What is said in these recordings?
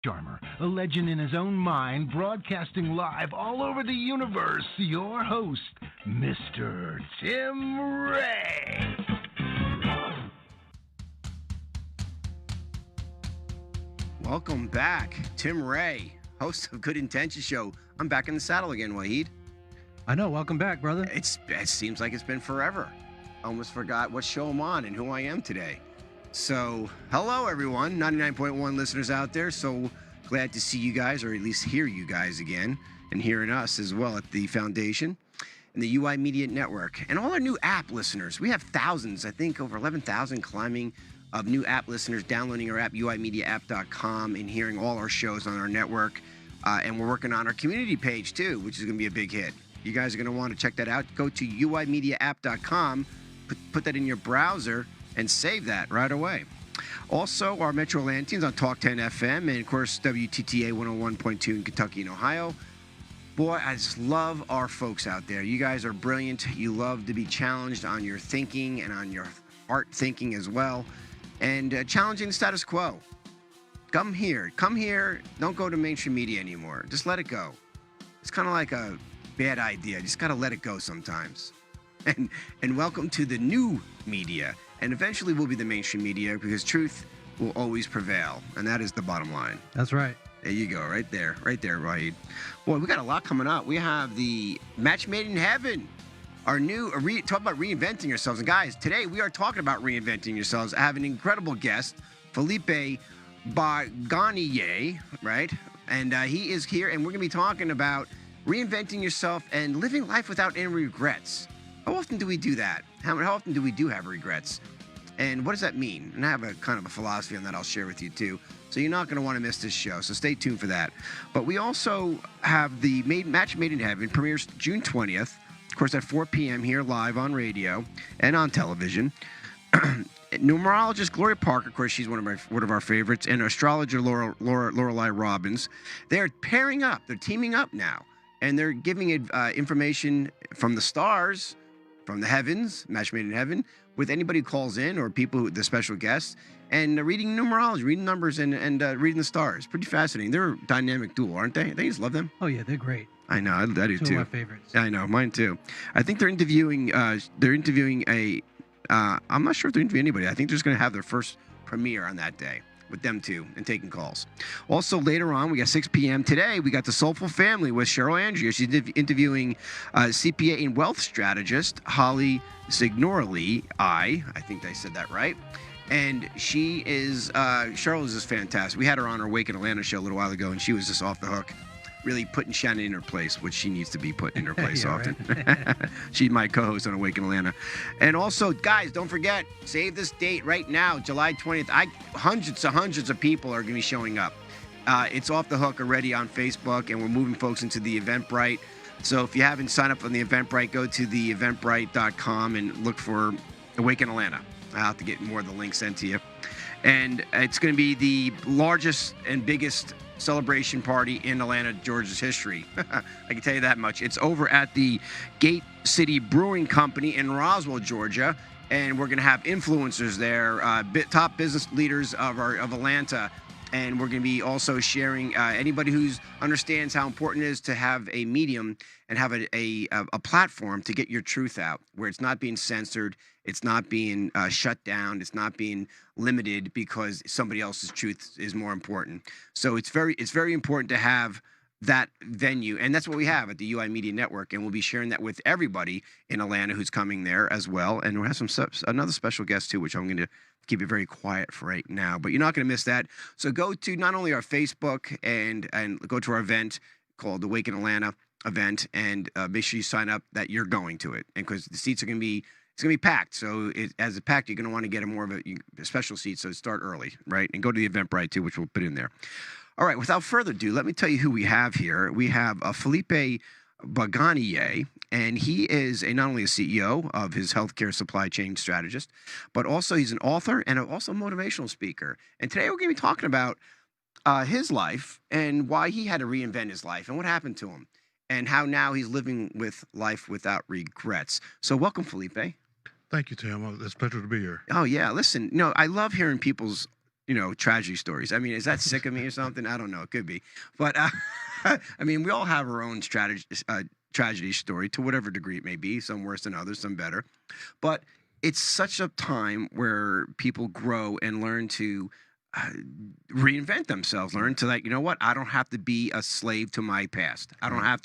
charmer, a legend in his own mind, broadcasting live all over the universe, your host, Mr. Tim Ray. Welcome back. Tim Ray, host of Good Intentions Show. I'm back in the saddle again, Wahid. I know. Welcome back, brother. It seems like it's been forever. Almost forgot what show I'm on and who I am today. So, hello, everyone. 99.1 listeners out there. So glad to see you guys, or at least hear you guys again, and hearing us as well at the Foundation and the UI Media Network. And all our new app listeners. We have thousands, I think over 11,000 climbing of new app listeners downloading our app, uimediaapp.com, and hearing all our shows on our network. And we're working on our community page, too, which is going to be a big hit. You guys are going to want to check that out. Go to uimediaapp.com, put that in your browser, and save that right away. Also, our Metro Atlanteans on Talk 10 FM, and, of course, WTTA 101.2 in Kentucky and Ohio. Boy, I just love our folks out there. You guys are brilliant. You love to be challenged on your thinking and on your art thinking as well, and challenging the status quo. Come here. Don't go to mainstream media anymore. Just let it go. It's kind of like a bad idea. You just got to let it go sometimes. And welcome to the new media. And eventually we'll be the mainstream media, because truth will always prevail. And that is the bottom line. That's right. There you go. Right there, Wahid. Boy, we got a lot coming up. We have the Match Made in Heaven. Our new, talk about reinventing yourselves. And guys, today we are talking about reinventing yourselves. I have an incredible guest, Felipe Barganier, right? And he is here, and we're going to be talking about reinventing yourself and living life without any regrets. How often do we do that? How often do we have regrets? And what does that mean? And I have a kind of a philosophy on that I'll share with you too. So you're not going to want to miss this show. So stay tuned for that. But we also have the Match Made in Heaven, premieres June 20th. Of course, at 4 p.m. here live on radio and on television. Numerologist Gloria Parker, of course, she's one of our favorites, and astrologer Lorelei Robbins. They're pairing up. They're teaming up now. And they're giving information from the stars, from the heavens, Match Made in Heaven, with anybody who calls in or the special guests, and reading numerology, reading numbers, and reading the stars. Pretty fascinating. They're a dynamic duo, aren't they? They just love them. Oh, yeah, they're great. I know. I do, too. Two of my favorites. I know. Mine, too. I think they're interviewing a... I'm not sure if they're interviewing anybody. I think they're just going to have their first premiere on that day with them two and taking calls. Also, later on, we got 6 p.m. today, we got the Soulful Family with Cheryl Andrea. She's interviewing CPA and wealth strategist Holly Signorelli. I think I said that right. And she is, Cheryl is just fantastic. We had her on our Wake in Atlanta show a little while ago, and she was just off the hook, really putting Shannon in her place, which she needs to be put in her place often. Right. She's my co-host on Awake in Atlanta. And also, guys, don't forget, save this date right now, July 20th. Hundreds of people are going to be showing up. It's off the hook already on Facebook, and we're moving folks into the Eventbrite. So if you haven't signed up on the Eventbrite, go to the eventbrite.com and look for Awake in Atlanta. I'll have to get more of the links sent to you. And it's going to be the largest and biggest celebration party in Atlanta, Georgia's history. I can tell you that much. It's over at the Gate City Brewing Company in Roswell, Georgia, and we're going to have influencers there, top business leaders of Atlanta, and we're going to be also sharing anybody who understands how important it is to have a medium and have a platform to get your truth out, where it's not being censored, it's not being shut down, it's not being limited because somebody else's truth is more important. So it's very important to have that venue, and that's what we have at the UI Media Network, and we'll be sharing that with everybody in Atlanta who's coming there as well. And we'll have another special guest too, which I'm going to keep it very quiet for right now, but you're not going to miss that. So go to not only our Facebook and go to our event called the Wake in Atlanta event, and make sure you sign up that you're going to it, and because the seats are going to be packed. So as it's packed, you're going to want to get more of a special seat. So start early, right? And go to the Eventbrite too, which we'll put in there. All right, without further ado, let me tell you who we have here. We have Felipe Barganier, and he is not only a CEO of his healthcare supply chain strategist, but also he's an author and also a motivational speaker. And today we're going to be talking about his life and why he had to reinvent his life and what happened to him and how now he's living with life without regrets. So welcome, Felipe. Thank you, Tim. It's a pleasure to be here. Oh, yeah. Listen, I love hearing people's tragedy stories. I mean, is that sick of me or something? I don't know. It could be. But, I mean, we all have our own tragedy story to whatever degree it may be, some worse than others, some better. But it's such a time where people grow and learn to reinvent themselves, learn to, like, you know what? I don't have to be a slave to my past. I don't have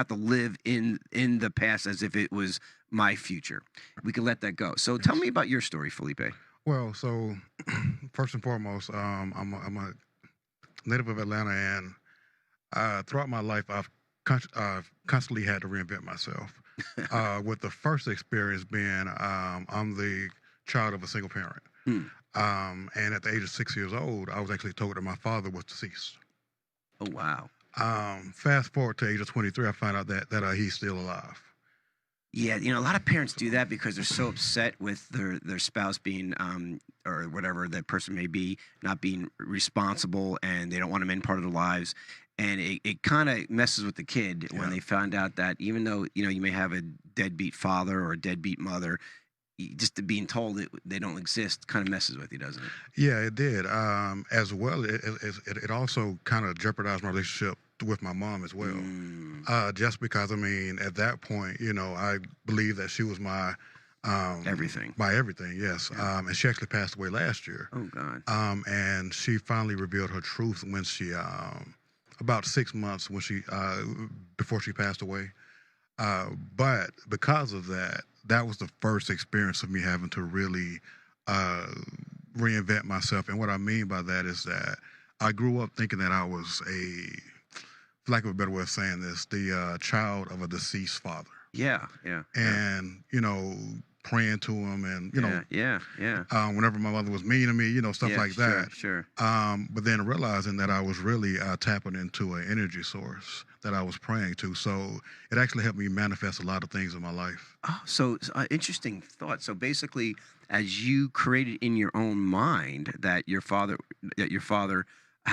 to live in the past as if it was my future. We can let that go. So tell me about your story, Felipe. Well, so first and foremost, I'm a native of Atlanta, and throughout my life, I've constantly had to reinvent myself. With the first experience being, I'm the child of a single parent. And at the age of 6 years old, I was actually told that my father was deceased. Oh, wow. Fast forward to the age of 23, I find out that he's still alive. Yeah, a lot of parents do that because they're so upset with their spouse being, or whatever that person may be, not being responsible, and they don't want them in part of their lives. And it kind of messes with the kid when they find out that even though, you may have a deadbeat father or a deadbeat mother, just being told that they don't exist kind of messes with you, doesn't it? Yeah, it did. As well, it also kind of jeopardized my relationship with my mom as well. Just because, I mean, at that point, I believe that she was my everything. My everything, yes. Yeah. And she actually passed away last year. Oh, God. And she finally revealed her truth when she, about 6 months before she passed away. But because of that, that was the first experience of me having to really reinvent myself. And what I mean by that is that I grew up thinking that I was for lack of a better way of saying this, the child of a deceased father. Yeah. And, praying to him and, whenever my mother was mean to me, stuff like that. Sure. But then realizing that I was really tapping into an energy source that I was praying to. So it actually helped me manifest a lot of things in my life. Oh, so interesting thought. So basically, as you created in your own mind that you had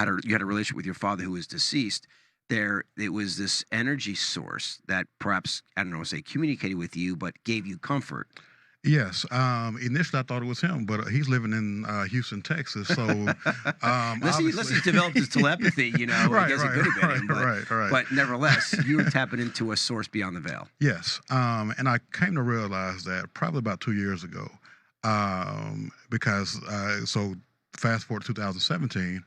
a relationship with your father who was deceased, it was this energy source that perhaps, I don't know, say communicated with you, but gave you comfort. Yes. Initially, I thought it was him, but he's living in Houston, Texas. So, unless he's developed his telepathy, right, it could have been him. Right. But nevertheless, you were tapping into a source beyond the veil. Yes. And I came to realize that probably about 2 years ago, because so fast forward to 2017.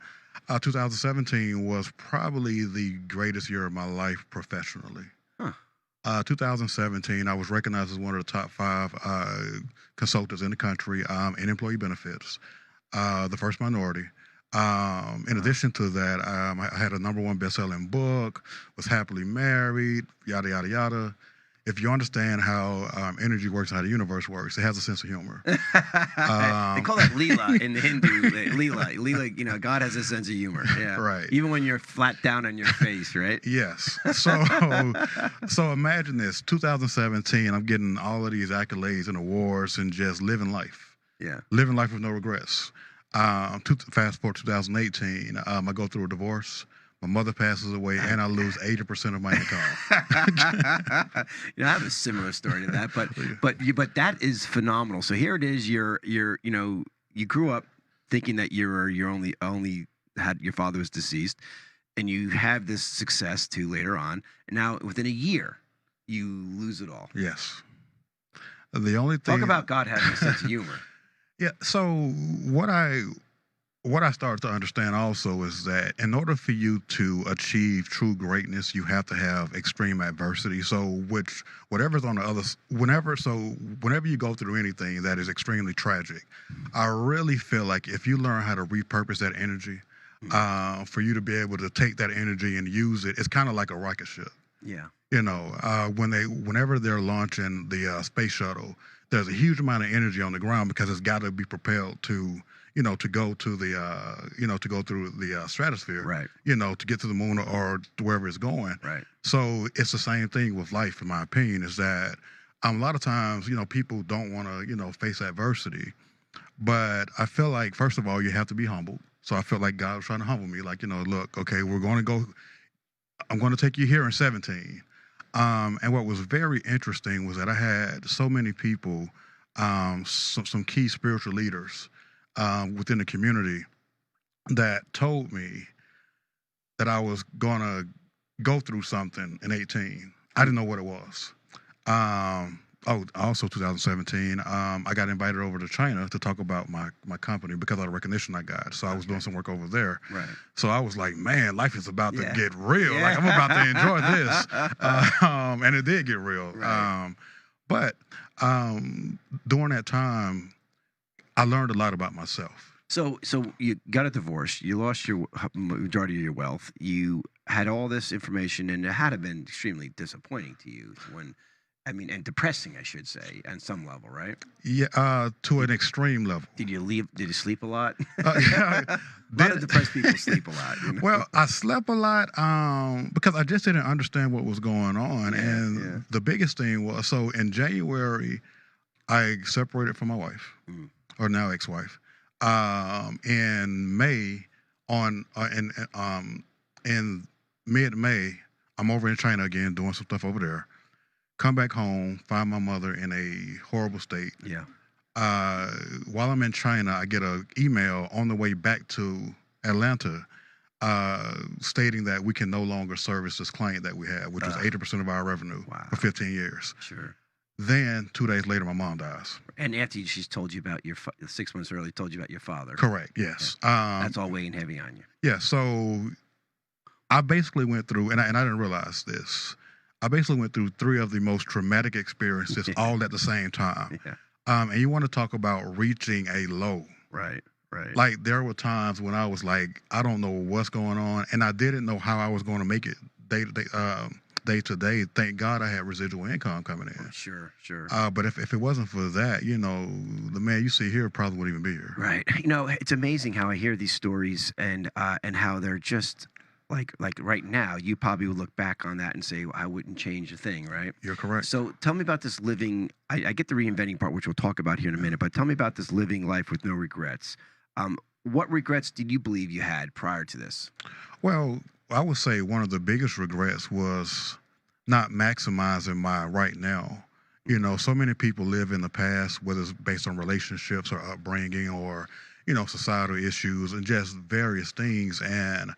2017 was probably the greatest year of my life professionally. 2017, I was recognized as one of the top 5 consultants in the country in employee benefits, the first minority. In addition to that, I had a #1 best-selling book, was happily married, yada, yada, yada. If you understand how energy works and how the universe works, it has a sense of humor. They call that Leela in the Hindu. Leela, God has a sense of humor. Yeah. Right. Even when you're flat down on your face, right? Yes. So imagine this, 2017, I'm getting all of these accolades and awards and just living life. Yeah. Living life with no regrets. Fast forward 2018, I go through a divorce. My mother passes away, and I lose 80% of my income. I have a similar story to that, but that is phenomenal. So here it is. You grew up thinking that you only had your father was deceased, and you have this success too later on. And now within a year, you lose it all. Yes. The only thing. Talk about God having a sense of humor. Yeah. So what I started to understand also is that in order for you to achieve true greatness, you have to have extreme adversity. So whenever you go through anything that is extremely tragic, I really feel like if you learn how to repurpose that energy, for you to be able to take that energy and use it, it's kind of like a rocket ship. Yeah. Whenever they're launching the space shuttle, there's a huge amount of energy on the ground because it's got to be propelled to go to to go through the stratosphere, right? To get to the moon or to wherever it's going, right? So it's the same thing with life, in my opinion, is that a lot of times, people don't want to, face adversity, but I feel like, first of all, you have to be humble. So I felt like God was trying to humble me, like, look, okay, I'm going to take you here in 17. And what was very interesting was that I had so many people, some key spiritual leaders within the community that told me that I was gonna go through something in 18. I didn't know what it was. Also 2017, I got invited over to China to talk about my company because of the recognition I got. So I was doing some work over there. Right. So I was like, man, life is about to get real. Yeah. Like, I'm about to enjoy this. And it did get real. Right. But during that time, I learned a lot about myself. So you got a divorce. You lost your majority of your wealth. You had all this information, and it had to have been extremely disappointing to you and depressing, I should say, on some level, right? Yeah, to an extreme level. Did you leave? Did you sleep a lot? Yeah, A lot of depressed people sleep a lot. You know? Well, I slept a lot because I just didn't understand what was going on. And the biggest thing was, so in January, I separated from my wife, or now ex-wife. In May, in mid-May, I'm over in China again doing some stuff over there. Come back home, find my mother in a horrible state. Yeah. While I'm in China, I get an email on the way back to Atlanta stating that we can no longer service this client that we had, which was 80% of our revenue for 15 years. Sure. Then 2 days later, my mom dies. And after she's told you about 6 months early, told you about your father. Correct. Yes. Okay. That's all weighing heavy on you. Yeah. So I basically went through, and I didn't realize this. I basically went through 3 of the most traumatic experiences all at the same time. Yeah. And you want to talk about reaching a low. Right. Like, there were times when I was like, I don't know what's going on, and I didn't know how I was going to make it day to day. Thank God I had residual income coming in. Sure. But if it wasn't for that, the man you see here probably wouldn't even be here. Right. It's amazing how I hear these stories and how they're just like right now, you probably would look back on that and say, well, I wouldn't change a thing, right? You're correct. So tell me about this living. I get the reinventing part, which we'll talk about here in a minute, but tell me about this living life with no regrets. What regrets did you believe you had prior to this? Well, I would say one of the biggest regrets was not maximizing my right now. So many people live in the past, whether it's based on relationships or upbringing or, societal issues and just various things. And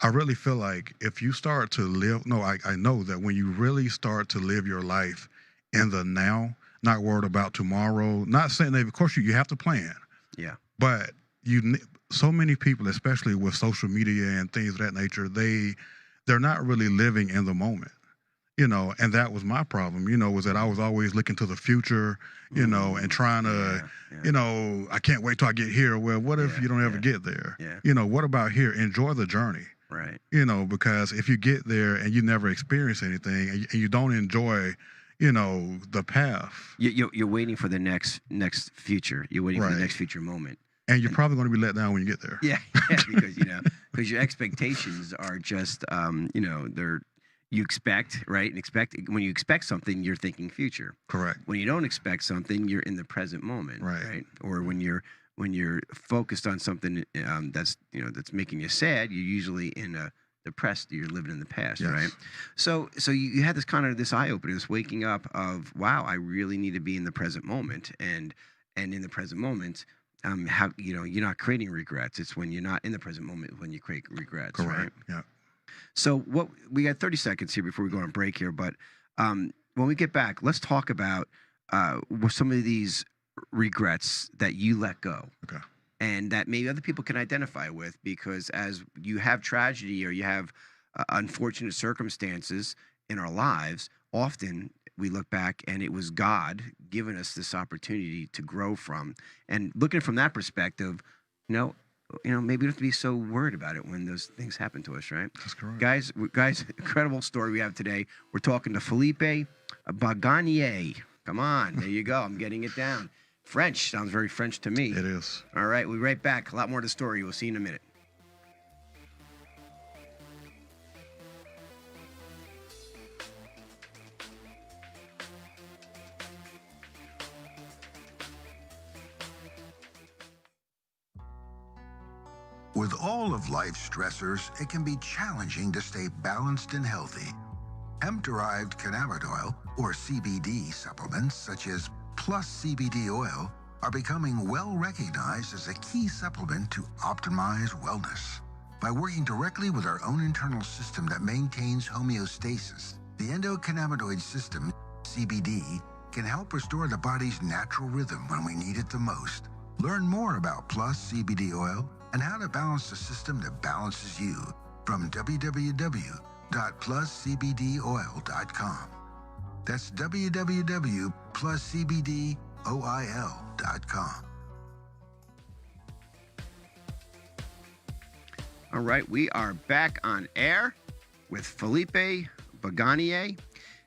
I really feel like if you start to live, I know that when you really start to live your life in the now, not worried about tomorrow, not saying that, of course, you have to plan. Yeah. But so many people, especially with social media and things of that nature, they're not really living in the moment. And that was my problem, was that I was always looking to the future, and trying to, I can't wait till I get here. Well, what if you don't ever get there? Yeah. What about here? Enjoy the journey. Right. Because if you get there and you never experience anything and you don't enjoy, the path. You're waiting for the next future. You're waiting for the next future moment. And you're probably going to be let down when you get there. Yeah, because your expectations are just, you expect, right? And when you expect something, you're thinking future. Correct. When you don't expect something, you're in the present moment, right? Or when you're focused on something that's making you sad, you're usually in a depressed. You're living in the past, right? So you had this eye opener, this waking up of, wow, I really need to be in the present moment, and in the present moment. How you're not creating regrets. It's when you're not in the present moment when you create regrets. Correct. Right? Yeah. So we got 30 seconds here before we go on break here, but when we get back, let's talk about some of these regrets that you let go. Okay. And that maybe other people can identify with, because as you have tragedy or you have unfortunate circumstances in our lives, often we look back and it was God giving us this opportunity to grow from. And looking from that perspective, maybe we don't have to be so worried about it when those things happen to us, right? That's correct. Guys, incredible story we have today. We're talking to Felipe Barganier. Come on, there you go. I'm getting it down. French, sounds very French to me. It is. All right, we'll be right back. A lot more to the story. We'll see you in a minute. With all of life's stressors, it can be challenging to stay balanced and healthy. Hemp-derived cannabis oil, or CBD supplements such as Plus CBD oil, are becoming well recognized as a key supplement to optimize wellness. By working directly with our own internal system that maintains homeostasis, the endocannabinoid system, CBD, can help restore the body's natural rhythm when we need it the most. Learn more about Plus CBD oil and how to balance the system that balances you from www.pluscbdoil.com. That's www.pluscbdoil.com. All right, we are back on air with Felipe Barganier,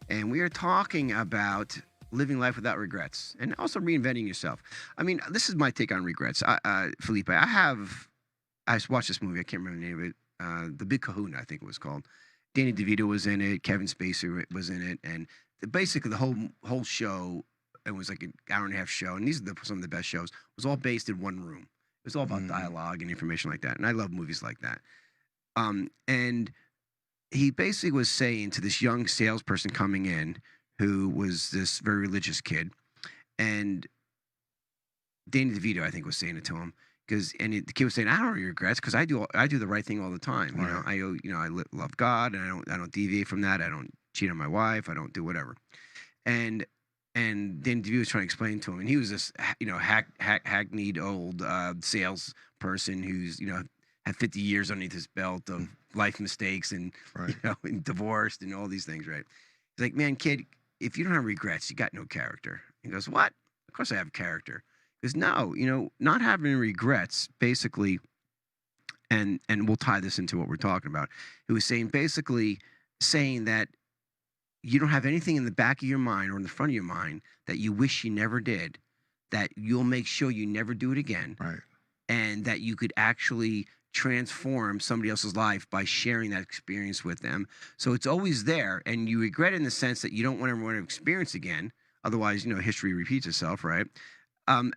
and we are talking about living life without regrets and also reinventing yourself. I mean, this is my take on regrets. Felipe, I watched this movie. I can't remember the name of it. The Big Kahuna, I think it was called. Danny DeVito was in it. Kevin Spacey was in it, and basically the whole show. It was like an hour and a half show, and these are some of the best shows. Was all based in one room. It was all about dialogue and information like that, and I love movies like that. And he basically was saying to this young salesperson coming in, who was this very religious kid, and Danny DeVito, I think, was saying it to him the kid was saying, "I don't have regrets because I do the right thing all the time. Right. I love God, and I don't deviate from that. I don't cheat on my wife. I don't do whatever." And Danny DeVito was trying to explain to him, and he was this hackneyed old salesperson who's had 50 years underneath his belt of life mistakes and Right. and divorced and all these things, right? He's like, "Man, kid, if you don't have regrets, you got no character." He goes, "What? Of course I have character." He goes, "No, not having regrets, basically," and we'll tie this into what we're talking about. He was saying that you don't have anything in the back of your mind or in the front of your mind that you wish you never did, that you'll make sure you never do it again, Right. and that you could actually transform somebody else's life by sharing that experience with them. So it's always there, and you regret it in the sense that you don't want everyone to experience again. Otherwise, history repeats itself, right?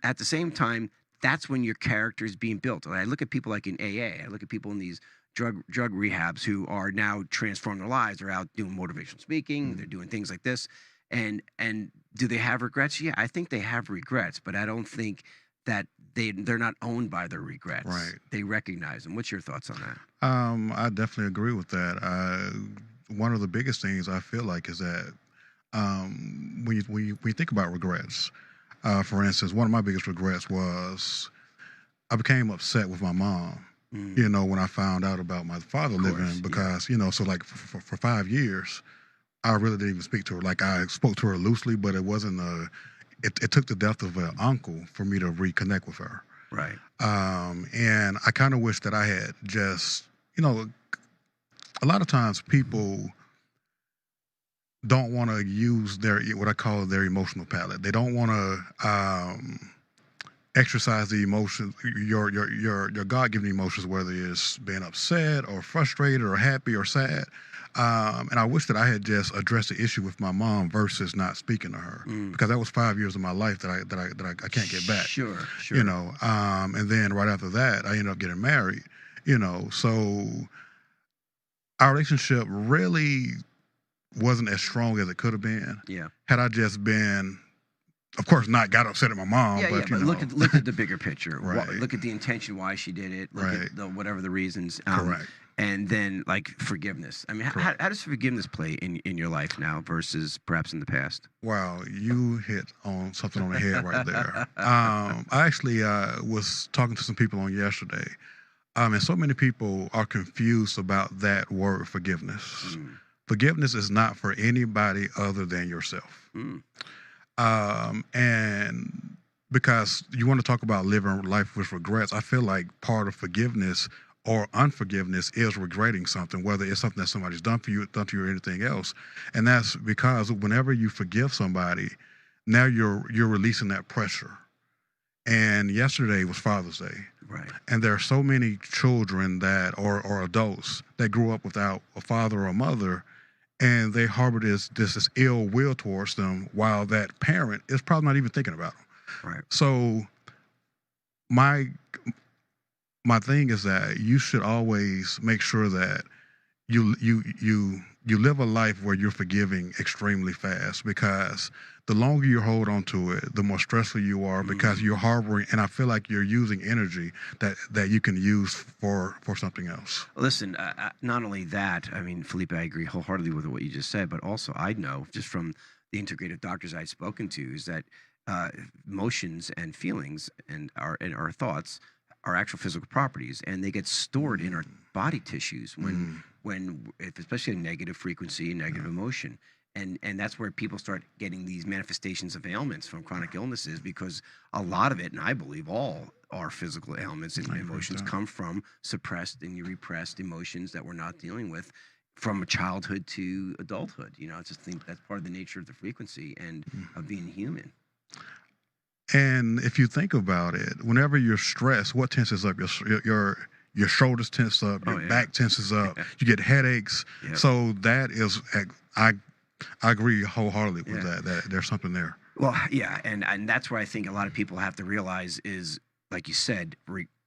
At the same time, that's when your character is being built. I look at people like in AA. I look at people in these drug rehabs who are now transforming their lives. They're out doing motivational speaking. They're doing things like this. And do they have regrets? Yeah, I think they have regrets, but I don't think that they're not owned by their regrets. Right. They recognize them. What's your thoughts on that? I definitely agree with that. One of the biggest things I feel like is that when you think about regrets, for instance, one of my biggest regrets was I became upset with my mom. When I found out about my father living, because so like for 5 years, I really didn't even speak to her. Like I spoke to her loosely, but it wasn't it took the death of an uncle for me to reconnect with her. Right. And I kind of wish that I had just, a lot of times people don't want to use what I call their emotional palate. They don't want to exercise the emotions, your God-given emotions, whether it's being upset or frustrated or happy or sad. And I wish that I had just addressed the issue with my mom versus not speaking to her, because that was 5 years of my life that I can't get back. Sure. And then right after that, I ended up getting married. So our relationship really wasn't as strong as it could have been. Yeah. Had I just been, of course, not got upset at my mom. But look at the bigger picture. Right. Look at the intention why she did it. Look at whatever the reasons. Correct. And then like forgiveness. I mean, how does forgiveness play in your life now versus perhaps in the past? Wow, you hit on something on the head right there. I actually was talking to some people on yesterday, and so many people are confused about that word forgiveness. Forgiveness is not for anybody other than yourself. And because you want to talk about living life with regrets, I feel like part of forgiveness or unforgiveness is regretting something, whether it's something that somebody's done to you or anything else. And that's because whenever you forgive somebody, now you're releasing that pressure. And yesterday was Father's Day. Right. And there are so many children or adults that grew up without a father or a mother, and they harbor this ill will towards them, while that parent is probably not even thinking about them. Right. So my thing is that you should always make sure that you you live a life where you're forgiving extremely fast, because the longer you hold on to it, the more stressful you are, because you're harboring, and I feel like you're using energy that you can use for something else. Listen, not only that, I mean, Felipe, I agree wholeheartedly with what you just said, but also I know just from the integrative doctors I've spoken to is that emotions and feelings and our thoughts are actual physical properties, and they get stored in our body tissues if especially a negative frequency, negative emotion. And that's where people start getting these manifestations of ailments from chronic illnesses, because a lot of it, and I believe all our physical ailments and emotions come from suppressed and repressed emotions that we're not dealing with from childhood to adulthood. You know, I just think that's part of the nature of the frequency and of being human. And if you think about it, whenever you're stressed, what tenses up? Your shoulders tense up, your back tenses up, you get headaches. Yep. So that is, I agree wholeheartedly with that there's something there. Well, yeah, and that's where I think a lot of people have to realize is, like you said,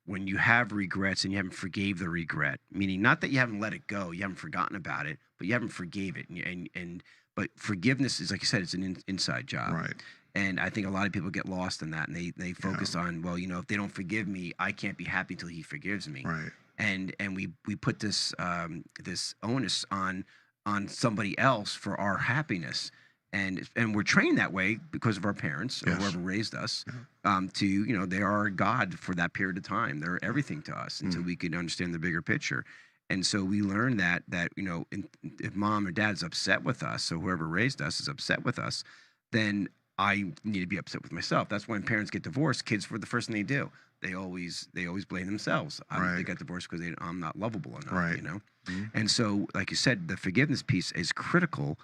when you have regrets and you haven't forgave the regret, meaning not that you haven't let it go, you haven't forgotten about it, but you haven't forgave it, but forgiveness is, like you said, it's an inside job. Right. And I think a lot of people get lost in that, and they focus on, well, you know, if they don't forgive me, I can't be happy until he forgives me. Right. And we put this this onus on somebody else for our happiness, and we're trained that way because of our parents or whoever raised us. To, you know, they are God for that period of time. They're everything to us until we can understand the bigger picture. And so we learn that you know, if mom or dad's upset with us, so whoever raised us is upset with us, then I need to be upset with myself. That's when parents get divorced. Kids, for the first thing they do, they always blame themselves. They got divorced because I'm not lovable enough. You know, and so, like you said, the forgiveness piece is critical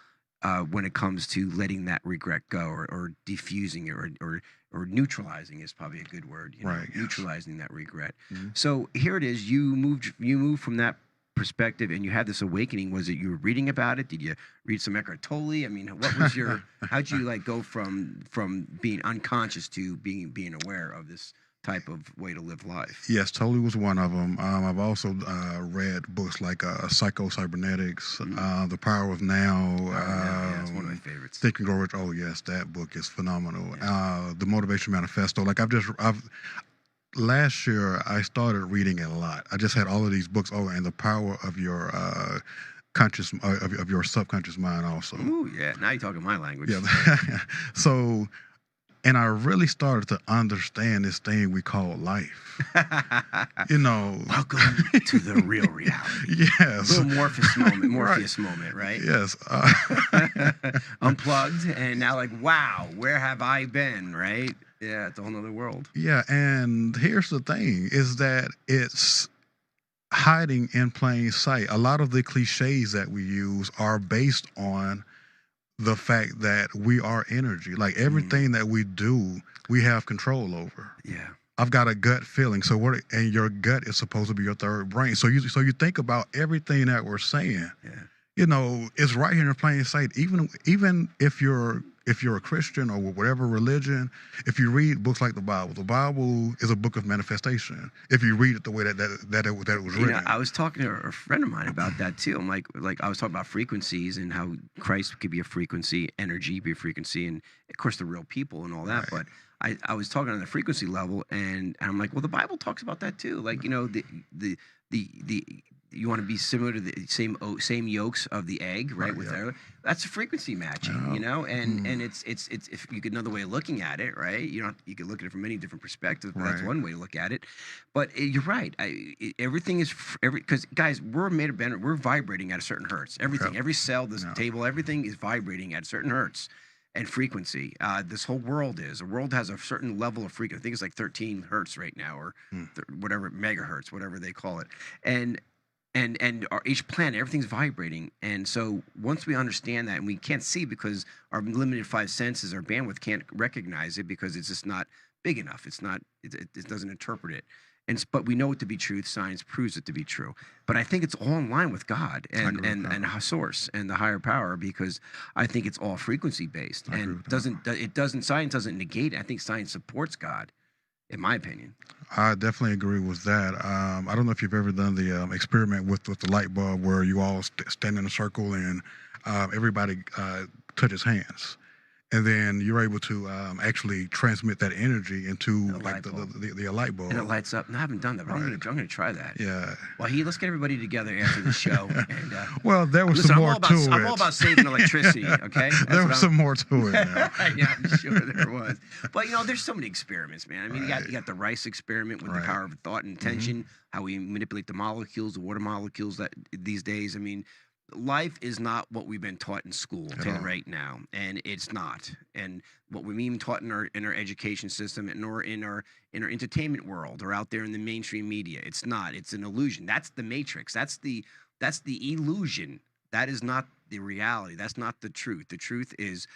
when it comes to letting that regret go, or diffusing it, or neutralizing is probably a good word. You know, neutralizing that regret. So here it is. You moved from that perspective, and you had this awakening. Was it you were reading about it? Did you read some Eckhart Tolle? I mean, what was your how'd you like go from being unconscious to being aware of this type of way to live life? Yes, Tolle was one of them. I've also read books like Psycho-Cybernetics, The Power of Now. It's one of my favorites. Think and Grow Rich. Oh yes, that book is phenomenal. The Motivation Manifesto. Like last year, I started reading a lot. I just had all of these books. Oh, and The Power of Your Conscious, of Your Subconscious Mind also. Ooh, yeah. Now you're talking my language. Yeah. So, and I really started to understand this thing we call life. You know. Welcome to the real reality. Yes. A little Morpheus moment, right? Yes. Unplugged, and now like, wow, where have I been, right? Yeah, it's a whole nother world. Yeah, and here's the thing, is that it's hiding in plain sight. A lot of the cliches that we use are based on the fact that we are energy. Like everything that we do, we have control over. Yeah. I've got a gut feeling. And your gut is supposed to be your third brain. So you think about everything that we're saying. Yeah. You know, it's right here in plain sight. Even if you're a Christian or whatever religion, if you read books like the Bible is a book of manifestation. If you read it the way that it was written. You know, I was talking to a friend of mine about that too. I'm like I was talking about frequencies and how Christ could be a frequency, energy be a frequency, and of course the real people and all that. Right. But I was talking on the frequency level, and I'm like, well, the Bible talks about that too. Like, you know, the you want to be similar to the same yolks of the egg, right? That's a frequency matching, you know, and it's if you get another way of looking at it, right? You can look at it from many different perspectives, but that's one way to look at it. But you're right. Everything is because guys, we're made of energy. We're vibrating at a certain hertz. Everything, every cell, this table, everything is vibrating at a certain hertz and frequency. This whole world is. The world has a certain level of frequency. I think it's like 13 hertz right now, or whatever, megahertz, whatever they call it. And each planet, everything's vibrating. And so once we understand that, and we can't see because our limited five senses, our bandwidth can't recognize it because it's just not big enough. It doesn't interpret it. But we know it to be true. Science proves it to be true. But I think it's all in line with God and source and the higher power, because I think it's all frequency based. And science doesn't negate it. I think science supports God. in my opinion. I definitely agree with that. I don't know if you've ever done the experiment with the light bulb where you all stand in a circle and everybody touches hands. And then you're able to actually transmit that energy into the light bulb. And it lights up. No, I haven't done that, but I'm going to try that. Yeah. Well, let's get everybody together after the show. And, well, there was some more to it. I'm all about saving electricity, okay? There was some more to it. Yeah, I'm sure there was. But, there's so many experiments, man. I mean, you got the rice experiment with the power of thought and intention, how we manipulate the molecules, the water molecules these days. I mean, life is not what we've been taught in school right now, and it's not. And what we've even taught in our education system, nor in our entertainment world or out there in the mainstream media, it's not. It's an illusion. That's the matrix. That's the illusion. That is not the reality. That's not the truth. The truth is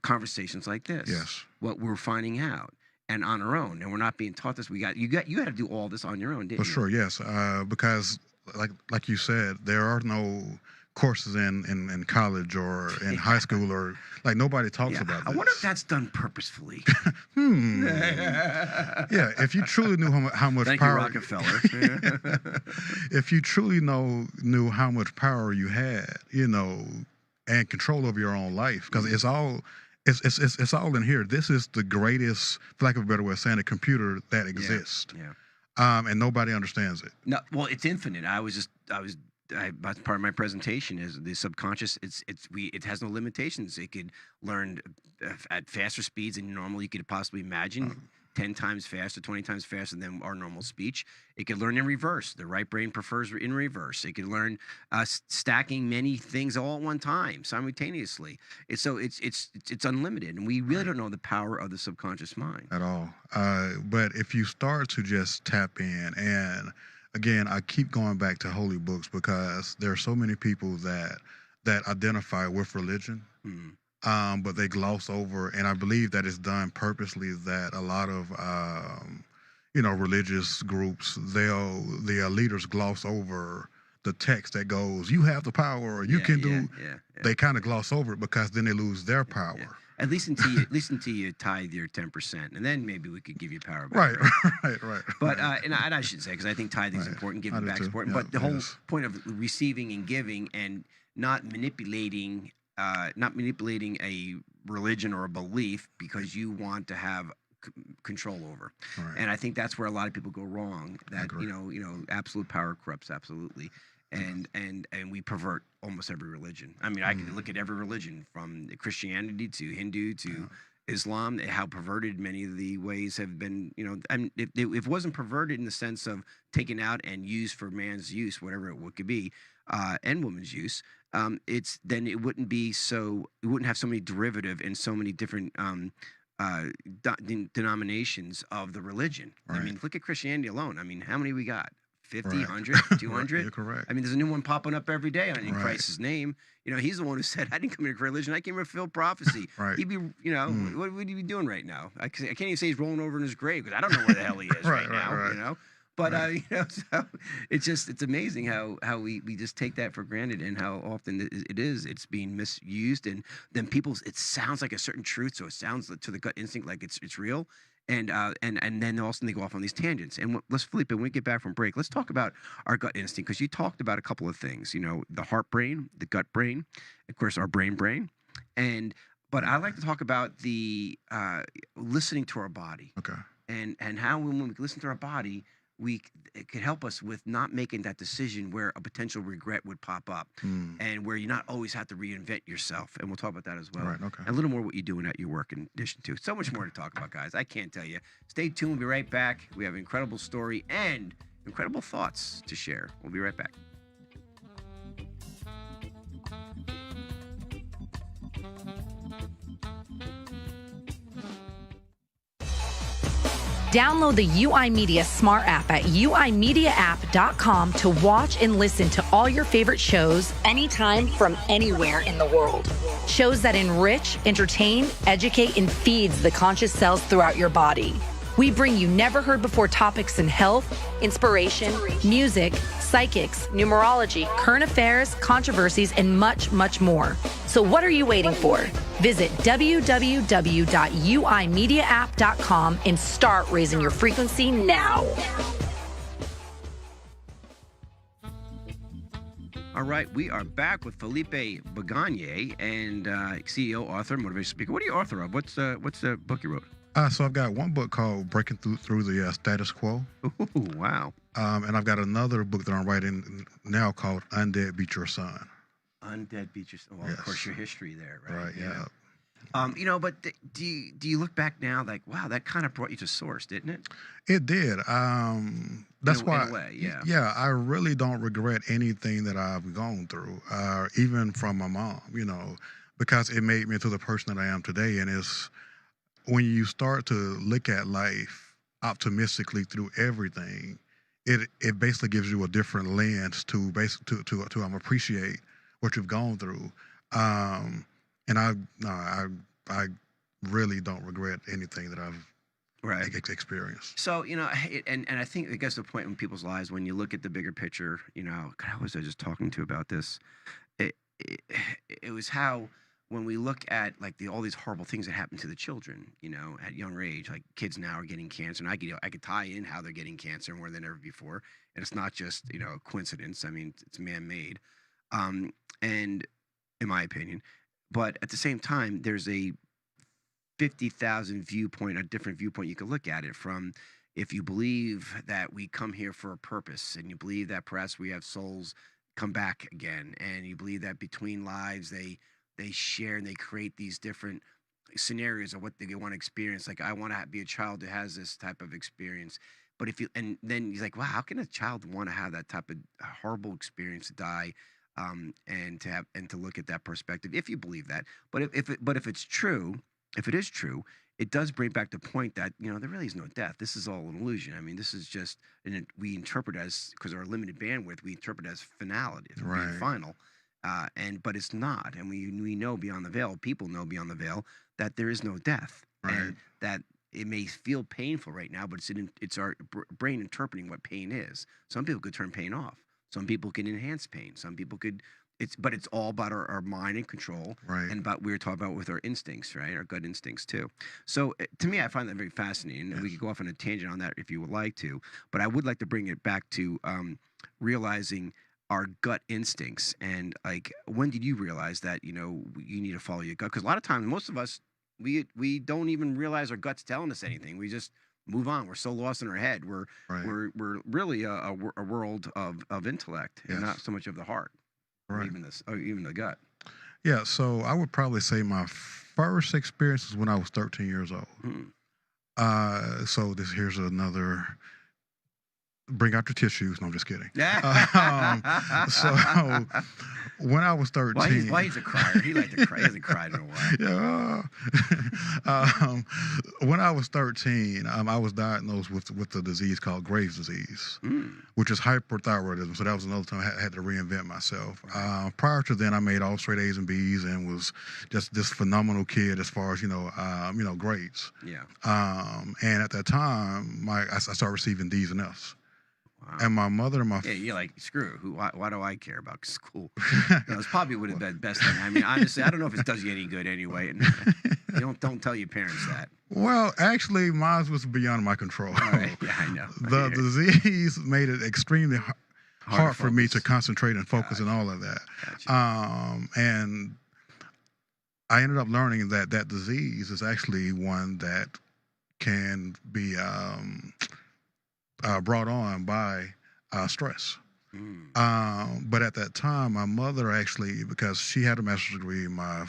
conversations like this. Yes. What we're finding out. And on our own, and we're not being taught this. You had to do all this on your own, didn't you? For sure, yes. Because like you said, there are no courses in college or in high school, or like nobody talks about this. I wonder if that's done purposefully. Yeah, if you truly knew how much Thank power, you, Rockefeller. if you truly knew how much power you had, and control over your own life, because it's all in here. This is the greatest, for lack of a better way of saying it, computer that exists. Yeah. And nobody understands it. No, well, it's infinite. That's part of my presentation is the subconscious. It has no limitations. It could learn at faster speeds than normally you could possibly imagine. 10 times faster, 20 times faster than our normal speech. It could learn in reverse. The right brain prefers in reverse. It could learn stacking many things all at one time simultaneously. It's unlimited, and we really don't know the power of the subconscious mind at all. But if you start to just tap in, and again, I keep going back to holy books because there are so many people that identify with religion. But they gloss over, and I believe that it's done purposely, that a lot of religious groups, the leaders gloss over the text that goes, you have the power, or you can do. They kind of gloss over it because then they lose their power. Yeah. At least until you tithe your 10%, and then maybe we could give you power back. Right. But and I should say, because I think tithing is important, giving back is important. Yeah, but the whole point of receiving and giving, and not manipulating a religion or a belief because you want to have control over. Right. And I think that's where a lot of people go wrong. That absolute power corrupts absolutely. And we pervert almost every religion. I mean, I can look at every religion from Christianity to Hindu to Islam, how perverted many of the ways have been. And if it wasn't perverted in the sense of taken out and used for man's use, whatever it could be, and woman's use, then it wouldn't be so. It wouldn't have so many derivative and so many different denominations of the religion. Right. I mean, look at Christianity alone. I mean, how many we got? 50, 100, 200? You're correct. I mean, there's a new one popping up every day in Christ's name. He's the one who said, I didn't come here for religion. I came here to fulfill prophecy. He'd be, what would he be doing right now? I can't even say he's rolling over in his grave because I don't know where the hell he is right now, But, so it's amazing how we just take that for granted, and how often it's being misused. And then it sounds like a certain truth. So it sounds to the gut instinct like it's real. And then also they go off on these tangents. And Felipe, when we get back from break, let's talk about our gut instinct, because you talked about a couple of things, the heart brain, the gut brain, of course, our brain. But I like to talk about the listening to our body. Okay. And how when we listen to our body, it could help us with not making that decision where a potential regret would pop up, and where you not always have to reinvent yourself. And we'll talk about that as well. Right, okay. And a little more what you're doing at your work in addition to. So much more to talk about, guys. I can't tell you. Stay tuned. We'll be right back. We have an incredible story and incredible thoughts to share. We'll be right back. Download the UI Media Smart app at uimediaapp.com to watch and listen to all your favorite shows anytime from anywhere in the world. Shows that enrich, entertain, educate, and feeds the conscious cells throughout your body. We bring you never heard before topics in health, inspiration, music, psychics, numerology, current affairs, controversies, and much, much more. So what are you waiting for? Visit www.uimediaapp.com and start raising your frequency now. All right, we are back with Felipe Barganier, and CEO, author, motivational speaker. What are you author of? What's the book you wrote? So I've got one book called Breaking Through the Status Quo. Ooh, wow. And I've got another book that I'm writing now called Undead Beat Your Son. Undead Beat Your Son. Well, Yes. Of course, your history there, right? Right, yeah. But do you look back now like, wow, that kind of brought you to source, didn't it? It did. That's why. In a way, yeah. Yeah, I really don't regret anything that I've gone through, even from my mom. Because it made me into the person that I am today. And it's when you start to look at life optimistically through everything, it basically gives you a different lens to appreciate what you've gone through. And I really don't regret anything that I've experienced. So, and I think it gets to the point in people's lives when you look at the bigger picture, God, who was I just talking to about this? It was how when we look at like all these horrible things that happen to the children, at younger age, like kids now are getting cancer, and I could tie in how they're getting cancer more than ever before, and it's not just a coincidence. I mean, it's man-made, and in my opinion, but at the same time, there's a 50,000 viewpoint, a different viewpoint you could look at it from. If you believe that we come here for a purpose, and you believe that perhaps we have souls come back again, and you believe that between lives they share and they create these different scenarios of what they want to experience. Like, I want to be a child that has this type of experience. But and then he's like, wow, how can a child want to have that type of horrible experience to die, and to look at that perspective, if you believe that. But if it's true, if it is true, it does bring back the point that, there really is no death. This is all an illusion. I mean, this is just, and we interpret as, because of our limited bandwidth, we interpret as finality, Right. final. But it's not. And we know beyond the veil, people know beyond the veil, that there is no death. Right. And that it may feel painful right now, but it's our brain interpreting what pain is. Some people could turn pain off. Some people can enhance pain. Some people could, but it's all about our mind and control. Right. And about, we were talking about with our instincts, right? Our gut instincts too. So to me, I find that very fascinating. And we could go off on a tangent on that if you would like to, but I would like to bring it back to realizing our gut instincts. And like, when did you realize that, you need to follow your gut? Because a lot of times, most of us, we don't even realize our gut's telling us anything. We just move on. We're so lost in our head. We're really a world of intellect, and not so much of the heart, or even the gut. Yeah. So I would probably say my first experience was when I was 13 years old. So here's another. Bring out your tissues. No, I'm just kidding. So when I was 13, why he's a crier? He liked to cry. He hasn't cried in a while. Yeah. When I was 13, I was diagnosed with a disease called Graves' disease, which is hyperthyroidism. So that was another time I had to reinvent myself. Prior to then, I made all straight A's and B's and was just this phenomenal kid as far as grades. Yeah. And at that time, I started receiving D's and F's. Wow. And my mother and you're like, screw it. Why do I care about school? It's probably would have been the best thing. I mean, honestly, I don't know if it does you any good anyway. And don't tell your parents that. Well, actually, mine was beyond my control. Right. Yeah, I know. The disease made it extremely hard for me to concentrate and focus and all of that. Gotcha. And I ended up learning that disease is actually one that can be brought on by stress. But at that time, my mother actually, because she had a master's degree, my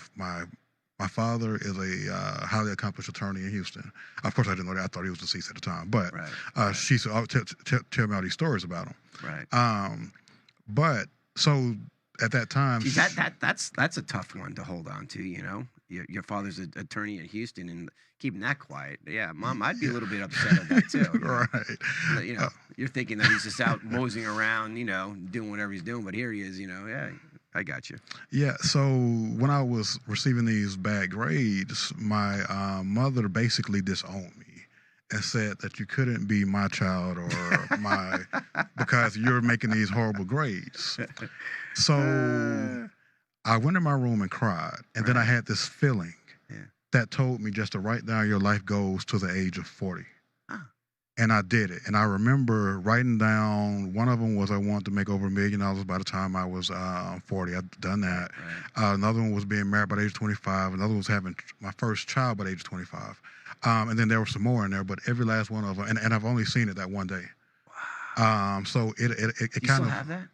father is a highly accomplished attorney in Houston. Of course, I didn't know that. I thought he was deceased at the time. But she used to tell me all these stories about him. Right. But so at that time, that's a tough one to hold on to. Your father's an attorney in Houston and keeping that quiet. Yeah, Mom, I'd be a little bit upset at that too. Right. You're thinking that he's just out moseying around, doing whatever he's doing, but here he is. Yeah, I got you. Yeah. So when I was receiving these bad grades, my mother basically disowned me and said that you couldn't be my child or because you're making these horrible grades. So I went in my room and cried, and then I had this feeling Yeah. that told me just to write down your life goals to the age of 40. And I did it. And I remember writing down, one of them was I wanted to make over $1 million by the time I was 40. I'd done that. Right. Another one was being married by the age of 25. Another one was having my first child by the age of 25. And then there were some more in there, but every last one of them, and I've only seen it that one day. Wow. So it You kind still of have that?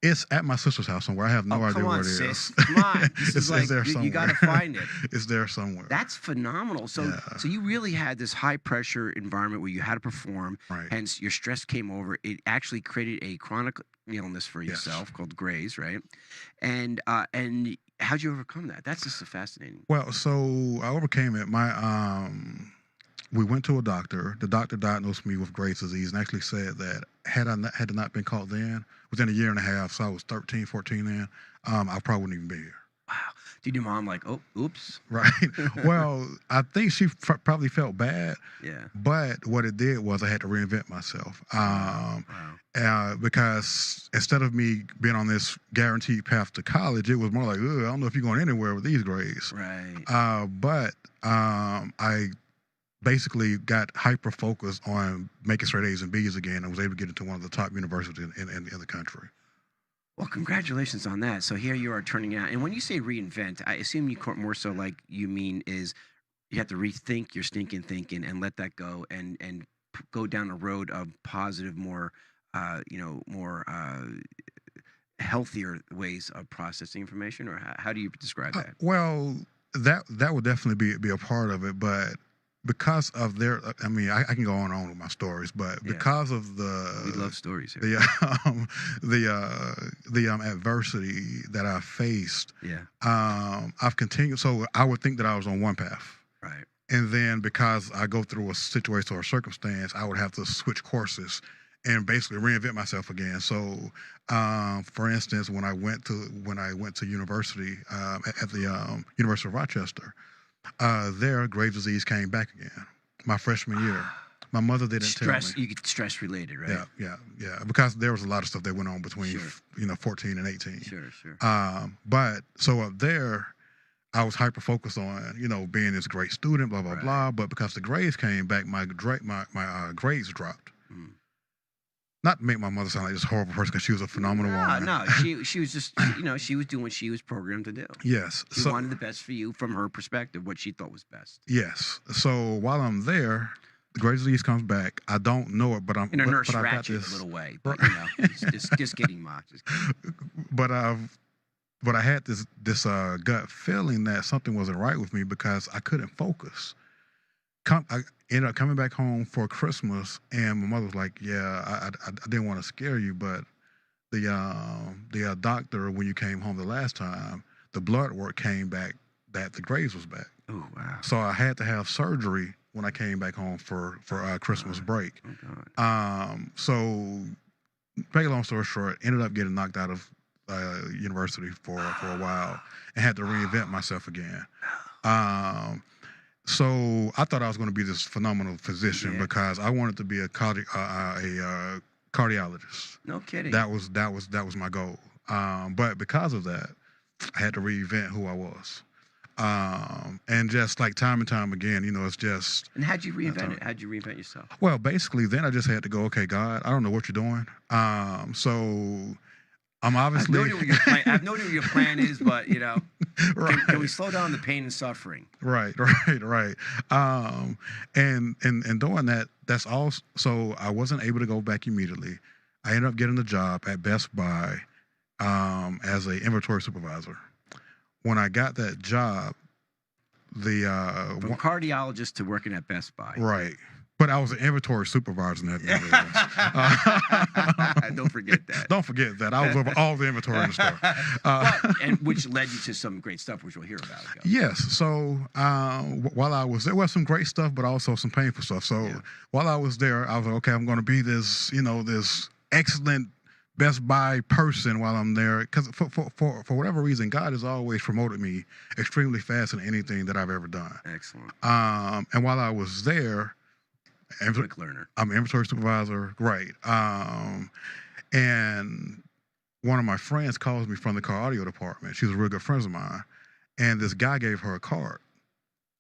It's at my sister's house somewhere. I have no idea where it is. Sis. Come on, this is like, it's there somewhere. you got to find it. It's there somewhere. That's phenomenal. So, Yeah. so you really had this high pressure environment where you had to perform. Right. Hence, your stress came over. It actually created a chronic illness for yourself called Graves, right? And how'd you overcome that? That's just fascinating. Well, so I overcame it. We went to a doctor. The doctor diagnosed me with Graves' disease and actually said that had it not been caught then, within a year and a half, so I was 13, 14 then, I probably wouldn't even be here. Wow. Did your mom like, oh, oops? Right. Well, I think she probably felt bad. Yeah. But what it did was I had to reinvent myself. Wow. Because instead of me being on this guaranteed path to college, it was more like, I don't know if you're going anywhere with these grades. Right. But I basically got hyper focused on making straight A's and B's again and was able to get into one of the top universities in the country. Well, congratulations on that. So here you are turning out. And when you say reinvent, I assume you more so like you mean is you have to rethink your stinking thinking and let that go and go down a road of positive, more, more healthier ways of processing information, or how do you describe that? Well, that would definitely be a part of it, but because of I mean, I can go on and on with my stories, but because of we love stories here. The adversity that I faced, I've continued. So I would think that I was on one path, right? And then because I go through a situation or a circumstance, I would have to switch courses and basically reinvent myself again. So, for instance, when I went to university at the University of Rochester. There, Graves' disease came back again. My freshman year, my mother didn't tell me. You get stress related, right? Yeah. Because there was a lot of stuff that went on between 14 and 18. Sure. But so up there, I was hyper focused on being this great student, blah blah blah. But because the grades came back, my grades dropped. Mm. Not to make my mother sound like this horrible person, because she was a phenomenal woman. No, she was just, she was doing what she was programmed to do. Yes. She wanted the best for you from her perspective, what she thought was best. Yes. So while I'm there, the Graves' disease comes back. I don't know it, but I'm in a nurse but ratchet this, a little way, but just kidding, Ma. Just kidding. But I had this gut feeling that something wasn't right with me because I couldn't focus. I ended up coming back home for Christmas, and my mother was like, I didn't want to scare you, but the doctor, when you came home the last time, the blood work came back that the Graves was back. Oh, wow. So I had to have surgery when I came back home for Christmas break. Oh, God. So, make a long story short, ended up getting knocked out of university for a while and had to reinvent myself again. So I thought I was going to be this phenomenal physician because I wanted to be a cardiologist. No kidding. That was my goal. But because of that, I had to reinvent who I was. And just like time and time again, it's just. And how'd you reinvent it? How'd you reinvent yourself? Well, basically, then I just had to go, okay, God, I don't know what you're doing. So I'm obviously. I have no idea what your plan is, but can we slow down the pain and suffering? Right. And doing that, that's all. So I wasn't able to go back immediately. I ended up getting a job at Best Buy as an inventory supervisor. When I got that job, from cardiologist to working at Best Buy. Right. But I was an inventory supervisor in that business. Don't forget that. Don't forget that. I was over all the inventory in the store. And which led you to some great stuff, which we'll hear about. Yes. So while I was there, was some great stuff, but also some painful stuff. So while I was there, I was like, okay, I'm going to be this, this excellent Best Buy person while I'm there. Because for whatever reason, God has always promoted me extremely fast in anything that I've ever done. Excellent. And while I was there, quick learner. I'm an inventory supervisor, right? And one of my friends calls me from the car audio department. She was a real good friend of mine. And this guy gave her a card.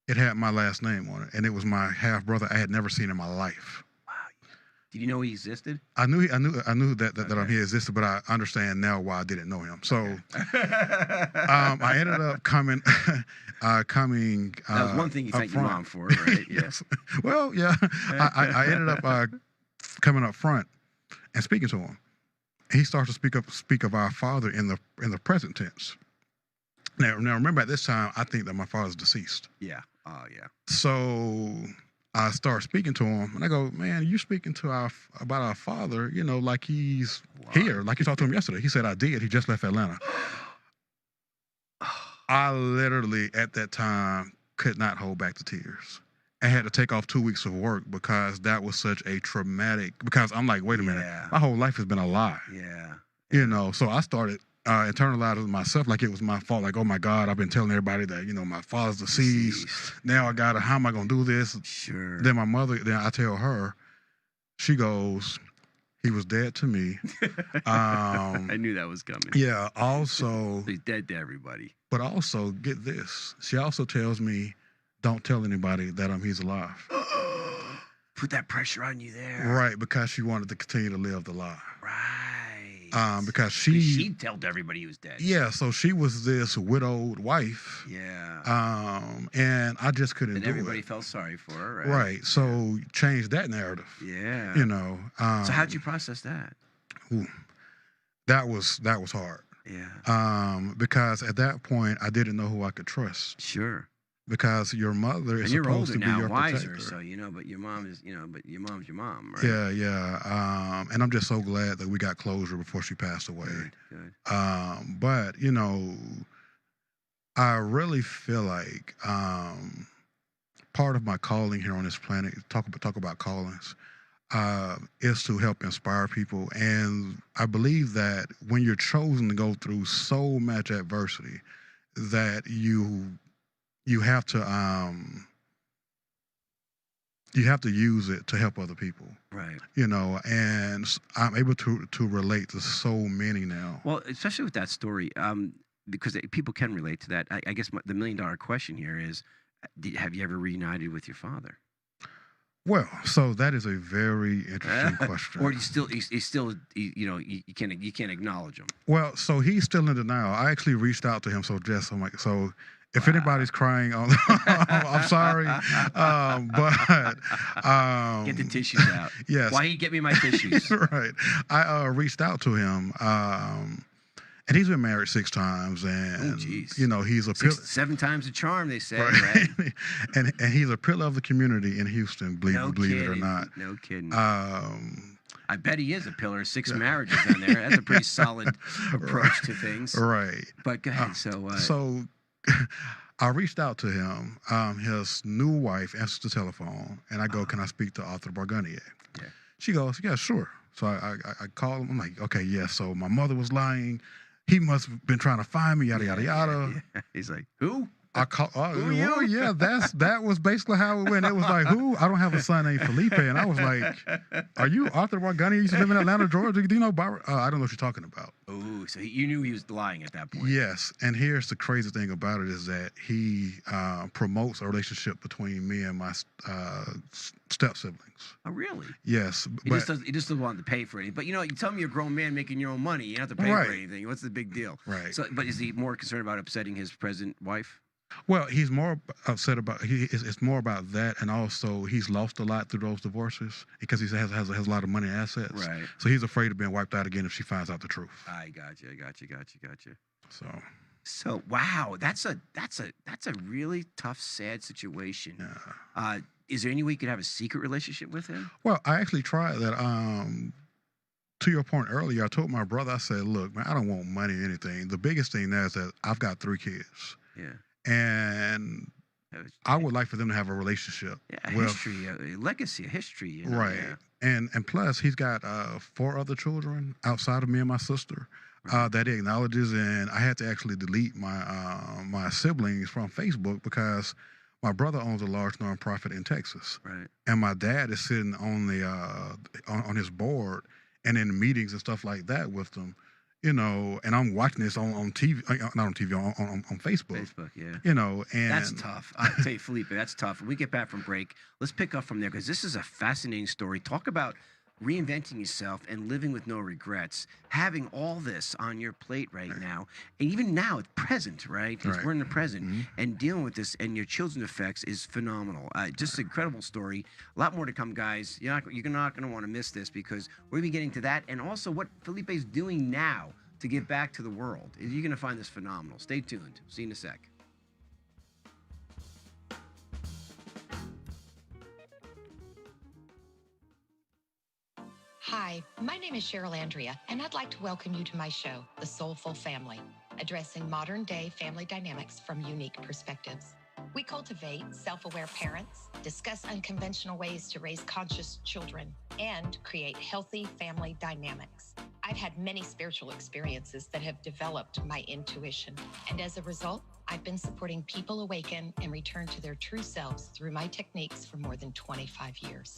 It had my last name on it, and it was my half brother I had never seen in my life. Wow. Did you know he existed? I knew that he existed, but I understand now why I didn't know him. So I ended up coming. That was one thing you thanked your mom for, right? Yes. Well, yeah. I ended up coming up front and speaking to him. He starts to speak of our father in the present tense. Now remember, at this time, I think that my father's deceased. Yeah. Oh, yeah. So I start speaking to him, and I go, "Man, you speaking to about our father, like he's here, like you talked to him yesterday." He said, "I did. He just left Atlanta." I literally, at that time, could not hold back the tears. I had to take off 2 weeks of work because that was such a traumatic. Because I'm like, wait a minute, my whole life has been a lie. Yeah. So I started internalizing myself like it was my fault. Like, oh my God, I've been telling everybody that my father's deceased. Now how am I gonna do this? Sure. Then I tell her, she goes, "He was dead to me." I knew that was coming. Yeah. Also, he's dead to everybody. But also, get this. She also tells me, "Don't tell anybody that he's alive." Put that pressure on you there. Right, because she wanted to continue to live the lie. Right. Because she told everybody he was dead. Yeah, so she was this widowed wife. Yeah. And I just couldn't do it. And everybody felt sorry for her, right? Right. So change that narrative. Yeah. So how'd you process that? That was hard. Yeah. Because at that point I didn't know who I could trust. Sure. Because your mother is supposed to be your wiser, protector. So but your mom is, but your mom's your mom, right? Yeah. And I'm just so glad that we got closure before she passed away. Good. But I really feel like part of my calling here on this planet, talk about callings, is to help inspire people. And I believe that when you're chosen to go through so much adversity, that you have to use it to help other people. Right. And I'm able to relate to so many now. Well, especially with that story, because people can relate to that. I guess the $1 million question here is, have you ever reunited with your father? Well, so that is a very interesting question. Or you can't acknowledge him. Well, so he's still in denial. I actually reached out to him. So if anybody's crying, I'm sorry, but get the tissues out. Yes. Why he get me my tissues? Right. I reached out to him, and he's been married 6 times, and he's a 7 times the charm, they say, right? right? and he's a pillar of the community in Houston. Believe it or not. No kidding. I bet he is a pillar. 6 marriages on there. That's a pretty solid approach to things. Right. But go ahead. So I reached out to him. His new wife answers the telephone, and I go, "Can I speak to Arthur Barganier?" Yeah. She goes, "Yeah, sure." So I call him. I'm like, "Okay, yeah." So my mother was lying. He must have been trying to find me. Yada yada yada. Yeah. He's like, "Who?" I call. Who you? Yeah, that was basically how it went. It was like, "Who?" I don't have a son named Felipe, and I was like, "Are you Arthur Barganier? You used to live in Atlanta, Georgia. Do you know Barbara?" I don't know what you're talking about. Oh, so you knew he was lying at that point. Yes, and here's the crazy thing about it is that he promotes a relationship between me and my step siblings. Oh, really? Yes, He just doesn't want to pay for anything. But you tell me you're a grown man making your own money. You don't have to pay for anything. What's the big deal? Right. So, but is he more concerned about upsetting his present wife? Well, he's more upset about it's more about that, and also he's lost a lot through those divorces because he has a lot of money and assets. Right. So he's afraid of being wiped out again if she finds out the truth. I got you. So wow, that's a really tough, sad situation. Yeah. Is there any way you could have a secret relationship with him? Well, I actually tried that. To your point earlier, I told my brother, I said, "Look, man, I don't want money or anything. The biggest thing there is that I've got 3 kids. Yeah. And I would like for them to have a relationship. Yeah, history, a legacy, a history. Right. Yeah. And plus, he's got 4 other children outside of me and my sister that he acknowledges. And I had to actually delete my siblings from Facebook because my brother owns a large nonprofit in Texas. Right. And my dad is sitting on the on his board and in meetings and stuff like that with them. And I'm watching this on TV, not on TV, on Facebook. Facebook, yeah. And That's tough. I'll tell you, Felipe, that's tough. When we get back from break, let's pick up from there because this is a fascinating story. Talk about reinventing yourself and living with no regrets, having all this on your plate right now, and even now it's present, right? Because we're in the present, and dealing with this and your children's effects is phenomenal. Just an incredible story. A lot more to come, guys. You're not going to want to miss this because we'll be getting to that, and also what Felipe's doing now to give back to the world. You're going to find this phenomenal. Stay tuned. See you in a sec. Hi, my name is Cheryl Andrea, and I'd like to welcome you to my show, The Soulful Family, addressing modern-day family dynamics from unique perspectives. We cultivate self-aware parents, discuss unconventional ways to raise conscious children, and create healthy family dynamics. I've had many spiritual experiences that have developed my intuition, and as a result, I've been supporting people awaken and return to their true selves through my techniques for more than 25 years.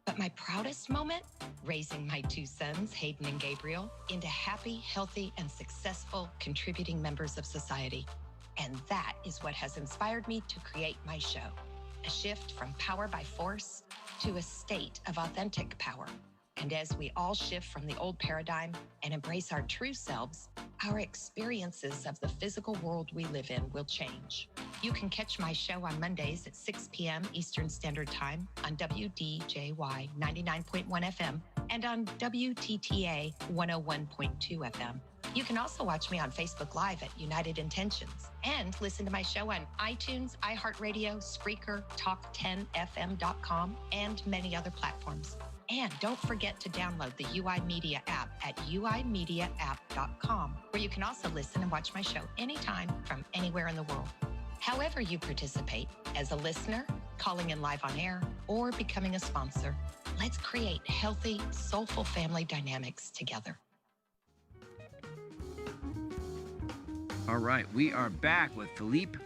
But my proudest moment? Raising my two sons, Hayden and Gabriel, into happy, healthy, and successful contributing members of society. And that is what has inspired me to create my show. A shift from power by force to a state of authentic power. And as we all shift from the old paradigm and embrace our true selves, our experiences of the physical world we live in will change. You can catch my show on Mondays at 6 p.m. Eastern Standard Time on WDJY 99.1 FM and on WTTA 101.2 FM. You can also watch me on Facebook Live at United Intentions and listen to my show on iTunes, iHeartRadio, Spreaker, Talk10FM.com, and many other platforms. And don't forget to download the UI Media app at uimediaapp.com, where you can also listen and watch my show anytime from anywhere in the world. However you participate, as a listener, calling in live on air, or becoming a sponsor, let's create healthy, soulful family dynamics together. All right, we are back with Felipe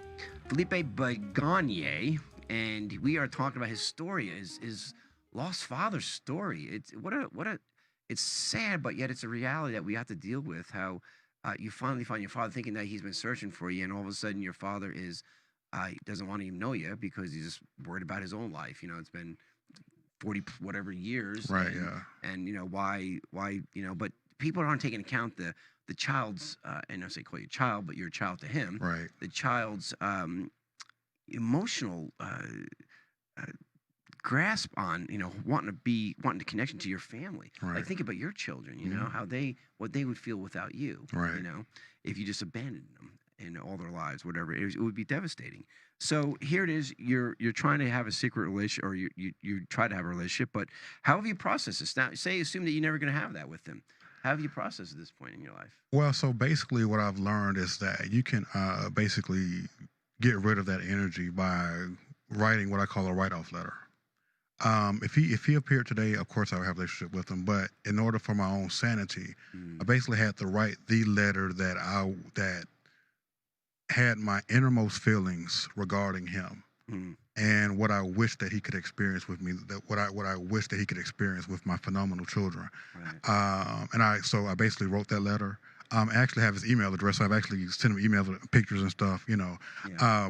Barganier, and we are talking about his story, his lost father's story. It's sad, but yet it's a reality that we have to deal with. How you finally find your father, thinking that he's been searching for you, and all of a sudden your father doesn't want to even know you because he's just worried about his own life. It's been 40 whatever years, right? And why but people aren't taking account the child's and I say call you a child, but you're a child to him, right? The child's emotional grasp on wanting to connection to your family. Right. Like think about your children, what they would feel without you, right? If you just abandoned them in all their lives, whatever, it would be devastating. So here it is, you're trying to have a secret relationship, or you try to have a relationship, but how have you processed this? Now assume that you're never going to have that with them. How have you processed at this point in your life? Well, so basically what I've learned is that you can basically get rid of that energy by writing what I call a write-off letter. If he appeared today, of course I would have a relationship with him. But in order for my own sanity, I basically had to write the letter that had my innermost feelings regarding him, and what I wish that he could experience with me. What I wish that he could experience with my phenomenal children. Right. And I basically wrote that letter. I actually have his email address. So I've actually sent him emails with pictures and stuff. Yeah.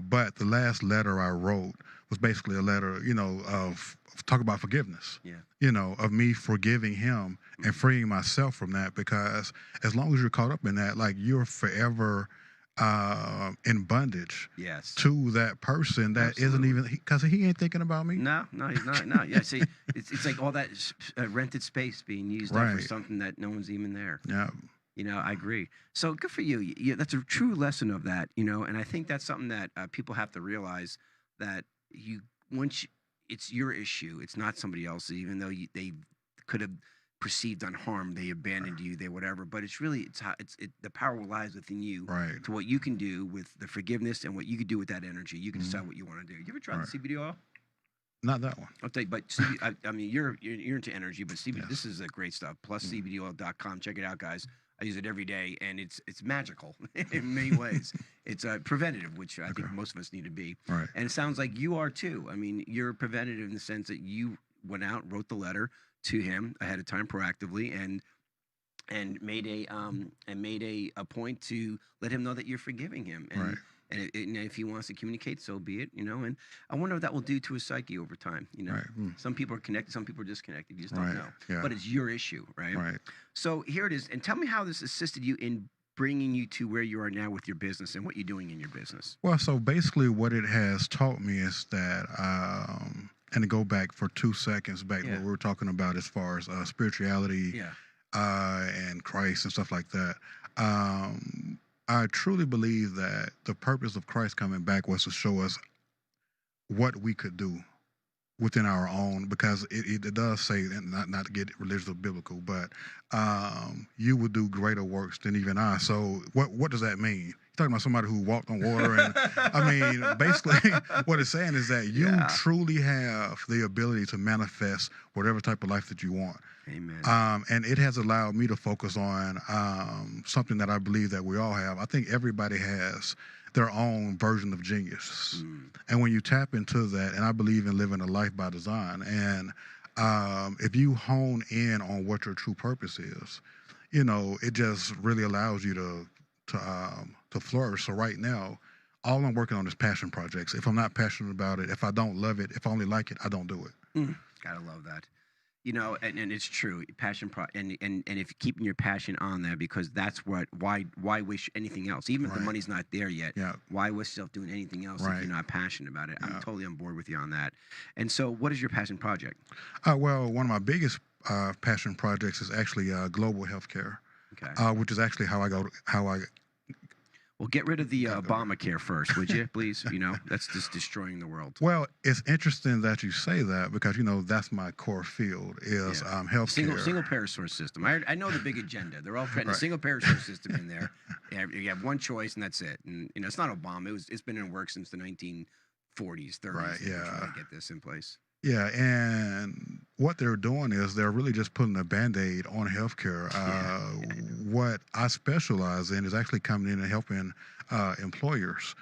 But the last letter I wrote was basically a letter, of talk about forgiveness. Yeah. Of me forgiving him and freeing myself from that, because as long as you're caught up in that, like, you're forever in bondage. Yes. To that person that Absolutely. Isn't even, because he ain't thinking about me. No, he's not. No, yeah. See, it's like all that rented space being used up for something that no one's even there. Yeah. I agree. So good for you. That's a true lesson of that. And I think that's something that people have to realize, that it's your issue. It's not somebody else's, even though they could have perceived unharmed, they abandoned you, they whatever. But it's really the power lies within you, right? To what you can do with the forgiveness and what you can do with that energy. You can decide what you want to do. You ever tried the CBD oil? Not that one. I'll tell you, but I mean, you're into energy, but CBD, This is a great stuff. PlusCBDoil.com. Check it out, guys. I use it every day, and it's magical in many ways. It's preventative, which I think most of us need to be. Right. And it sounds like you are too. I mean, you're preventative in the sense that you went out, wrote the letter to him ahead of time proactively, and and made a point to let him know that you're forgiving him. And Right. and if he wants to communicate, so be it, And I wonder what that will do to his psyche over time, Right. Some people are connected, some people are disconnected. You just don't Right. know. Yeah. But it's your issue, right? Right. So here it is. And tell me how this assisted you in bringing you to where you are now with your business and what you're doing in your business. Well, so basically, what it has taught me is that, and to go back for 2 seconds back to Yeah. what we were talking about as far as spirituality Yeah. and Christ and stuff like that. I truly believe that the purpose of Christ coming back was to show us what we could do within our own, because it does say, and not to get religious or biblical, but you will do greater works than even I. So what does that mean? You're talking about somebody who walked on water, and I mean, basically, what it's saying is that you truly have the ability to manifest whatever type of life that you want. Amen. And it has allowed me to focus on something that I believe that we all have. I think everybody has their own version of genius. And when you tap into that, and I believe in living a life by design, and if you hone in on what your true purpose is, it just really allows you to flourish. So right now, all I'm working on is passion projects. If I'm not passionate about it, if I don't love it, if I only like it, I don't do it. Gotta love that. And it's true. And if keeping your passion on there, because that's why wish anything else, even if the money's not there yet. Yeah. Why wish yourself doing anything else if you're not passionate about it? I'm totally on board with you on that. And so, what is your passion project? Well, one of my biggest passion projects is actually global healthcare, which is actually how I. Well, get rid of the Obamacare first, would you, please? That's just destroying the world. Well, it's interesting that you say that, because that's my core field is healthcare. Single payer source system. I know the big agenda. They're all trying a single payer source system in there. You have one choice and that's it. And it's not Obama. It's been in work since the 1940s, 30s. Right. They're Yeah. trying to get this in place. Yeah, and what they're doing is they're really just putting a Band-Aid on healthcare. What I specialize in is actually coming in and helping employers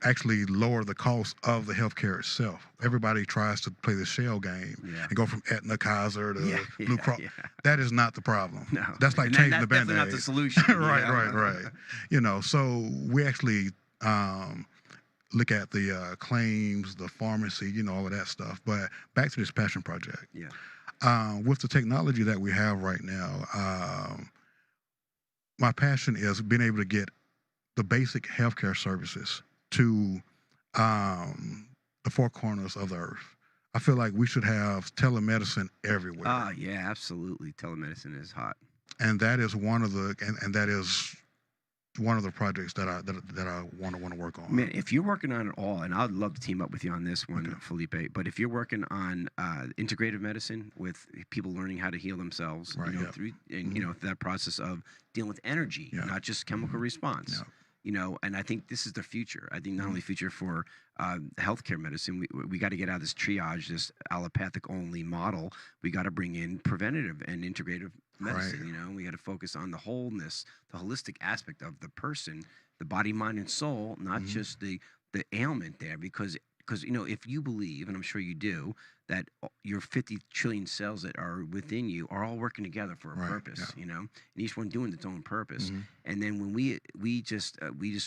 actually lower the cost of the healthcare itself. Everybody tries to play the shell game and go from Aetna, Kaiser to Blue Cross. That is not the problem. No. That's like And changing that's the Band-Aid. definitely not the solution. Right. So we actually look at the claims, the pharmacy, all of that stuff. But back to this passion project. With the technology that we have right now, my passion is being able to get the basic healthcare services to the four corners of the earth. I feel like we should have telemedicine everywhere. Yeah, absolutely. Telemedicine is hot. And that is one of the that is one of the projects that I want to work on. Man, if you're working on it all, and I'd love to team up with you on this one, Felipe. But if you're working on integrative medicine with people learning how to heal themselves, through that process of dealing with energy, not just chemical response. And I think this is the future. I think not only future for healthcare medicine, we got to get out of this triage, this allopathic only model. We got to bring in preventative and integrative medicine. We got to focus on the wholeness, the holistic aspect of the person, the body, mind, and soul, not just the ailment there. Because if you believe, and I'm sure you do, that your 50 trillion cells that are within you are all working together for a purpose, and each one doing its own purpose. And then when we just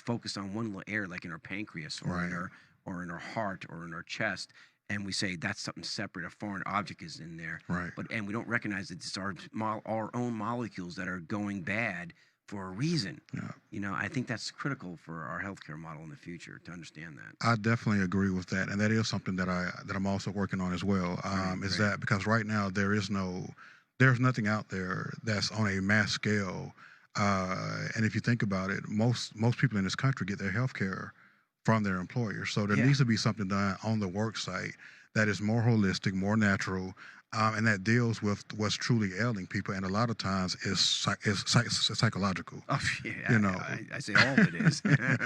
focus on one little area, like in our pancreas or in our heart or in our chest, and we say that's something separate, a foreign object is in there, and we don't recognize that it's our own molecules that are going bad for a reason. I think that's critical for our healthcare model in the future to understand that. I definitely agree with that, and that is something that I'm also working on as well. That because right now there's nothing out there that's on a mass scale, and if you think about it, most people in this country get their healthcare from their employers. So there needs to be something done on the work site that is more holistic, more natural, and that deals with what's truly ailing people. And a lot of times is psychological. Oh, yeah. I say all of it is.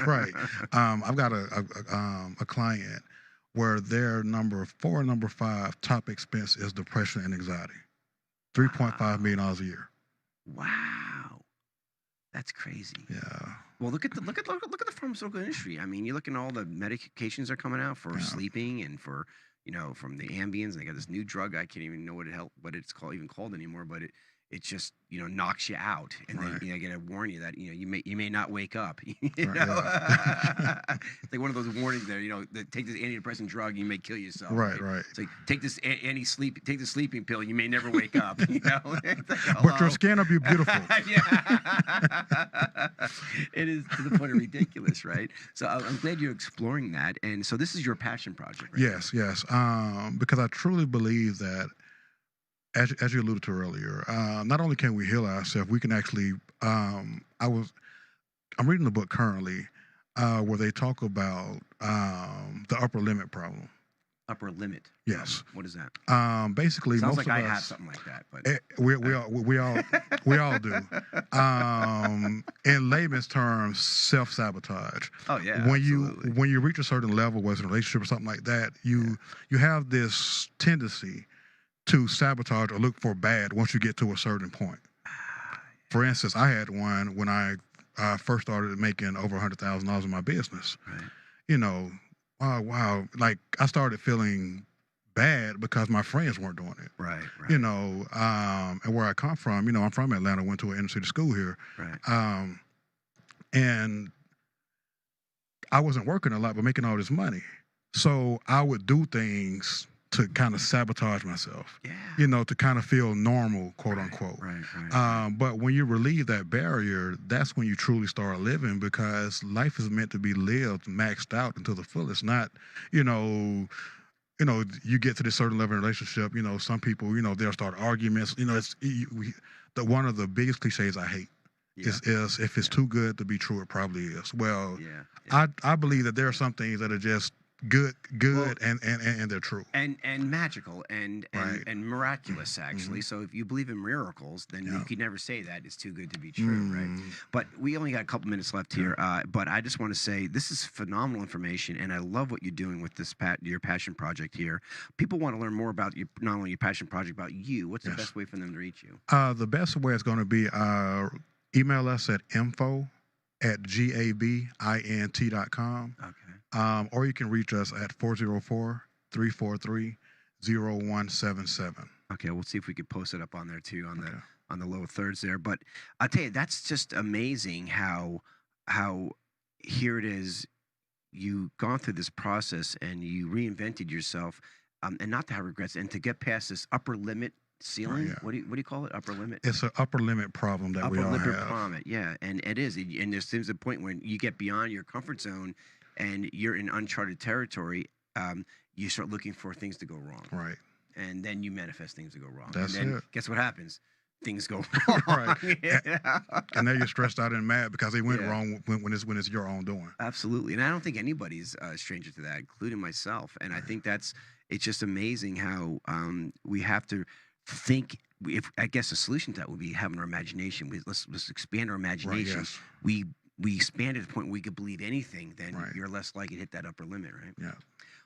Right. I've got a client where their number 4 and number 5 top expense is depression and anxiety. $3.5 million a year. Wow. That's crazy. Yeah. Well, look at the pharmaceutical industry. I mean, you look at all the medications that are coming out for sleeping and for from the Ambiens. And they got this new drug. I can't even know what it's called anymore. But it just knocks you out, and Right. then I got to warn you that you may not wake up. Right, yeah. It's like one of those warnings there. That take this antidepressant drug, you may kill yourself. Right, right. It's like take this take the sleeping pill, you may never wake up. It's like, But your skin will be beautiful. Yeah. It is to the point of ridiculous, right? So I'm glad you're exploring that, and so this is your passion project, right? Yes, yes. Because I truly believe that, as you alluded to earlier, not only can we heal ourselves, we can actually. I'm reading the book currently, where they talk about the upper limit problem. Upper limit. Yes. What is that? Basically, Sounds most like of I us. have something like that, but We all do. In layman's terms, self-sabotage. oh yeah, When absolutely. you reach a certain level, whether it's a relationship or something like that, you have this tendency to sabotage or look for bad once you get to a certain point. For instance, I had one when I first started making over $100,000 in my business. Right. Oh wow, like I started feeling bad because my friends weren't doing it. Right. And where I come from, I'm from Atlanta, went to an inner city school here. Right. And I wasn't working a lot, but making all this money. So I would do things to kind of sabotage myself, Yeah. to kind of feel normal, quote unquote. Right. But when you relieve that barrier, that's when you truly start living, because life is meant to be lived, maxed out until the fullest, not, you get to this certain level in a relationship, some people, they'll start arguments, one of the biggest cliches I hate is if it's too good to be true, it probably is. Well, I believe that there are some things that are just good, Well, and they're true. and magical and Right. and miraculous, actually. So if you believe in miracles, then you Yeah. could never say that it's too good to be true, right? Mm. But we only got a couple minutes left here. But I just want to say this is phenomenal information, and I love what you're doing with this your passion project here. People want to learn more about not only your passion project, about you. What's the Yes. best way for them to reach you? The best way is going to be email us at info@gabint.com. Okay. Or you can reach us at 404-343-0177. Okay, we'll see if we could post it up on there too, on Okay. the lower thirds there. But I'll tell you, that's just amazing how here it is, you've gone through this process and you reinvented yourself, and not to have regrets, and to get past this upper limit ceiling. Yeah. What do you call it? Upper limit. It's an upper limit problem that we Upper all limit have. problem. Yeah, and it is. And there's a point when you get beyond your comfort zone, and you're in uncharted territory. You start looking for things to go wrong. Right. And then you manifest things to go wrong. That's and then it. guess what happens? Things go wrong. Right. Yeah. And now you're stressed out and mad because they went Yeah. wrong when it's your own doing. Absolutely. And I don't think anybody's a stranger to that, including myself. And I think it's just amazing how we have to think. I guess the solution to that would be having our imagination. Let's expand our imagination. Yes. We expand to the point where we could believe anything, then Right. you're less likely to hit that upper limit, right? Yeah.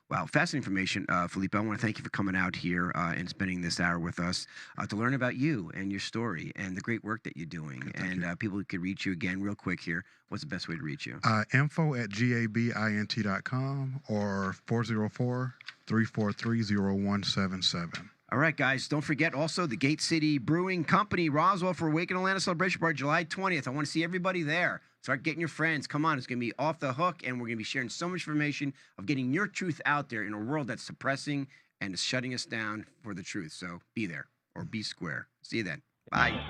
Wow, fascinating information, Felipe. I want to thank you for coming out here and spending this hour with us to learn about you and your story and the great work that you're doing. Okay, thank and people could reach you again real quick here. What's the best way to reach you? Info@gabint.com or 404-343-0177. All right, guys, don't forget also the Gate City Brewing Company, Roswell, for Awaken Atlanta Celebration Party, July 20th. I want to see everybody there. Start getting your friends. Come on, it's going to be off the hook, and we're going to be sharing so much information of getting your truth out there in a world that's suppressing and is shutting us down for the truth. So be there, or be square. See you then. Bye.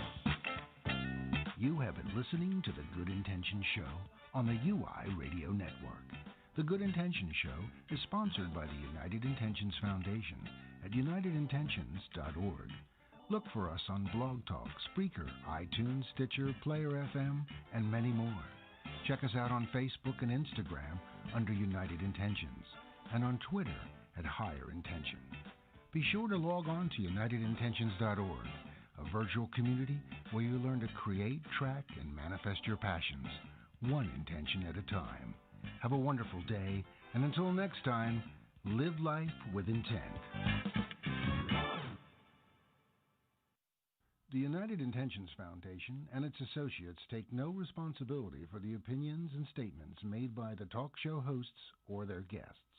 You have been listening to The Good Intention Show on the UI Radio Network. The Good Intention Show is sponsored by the United Intentions Foundation at unitedintentions.org. Look for us on Blog Talk, Spreaker, iTunes, Stitcher, Player FM, and many more. Check us out on Facebook and Instagram under United Intentions, and on Twitter at Higher Intention. Be sure to log on to unitedintentions.org, a virtual community where you learn to create, track, and manifest your passions, one intention at a time. Have a wonderful day, and until next time, live life with intent. The United Intentions Foundation and its associates take no responsibility for the opinions and statements made by the talk show hosts or their guests.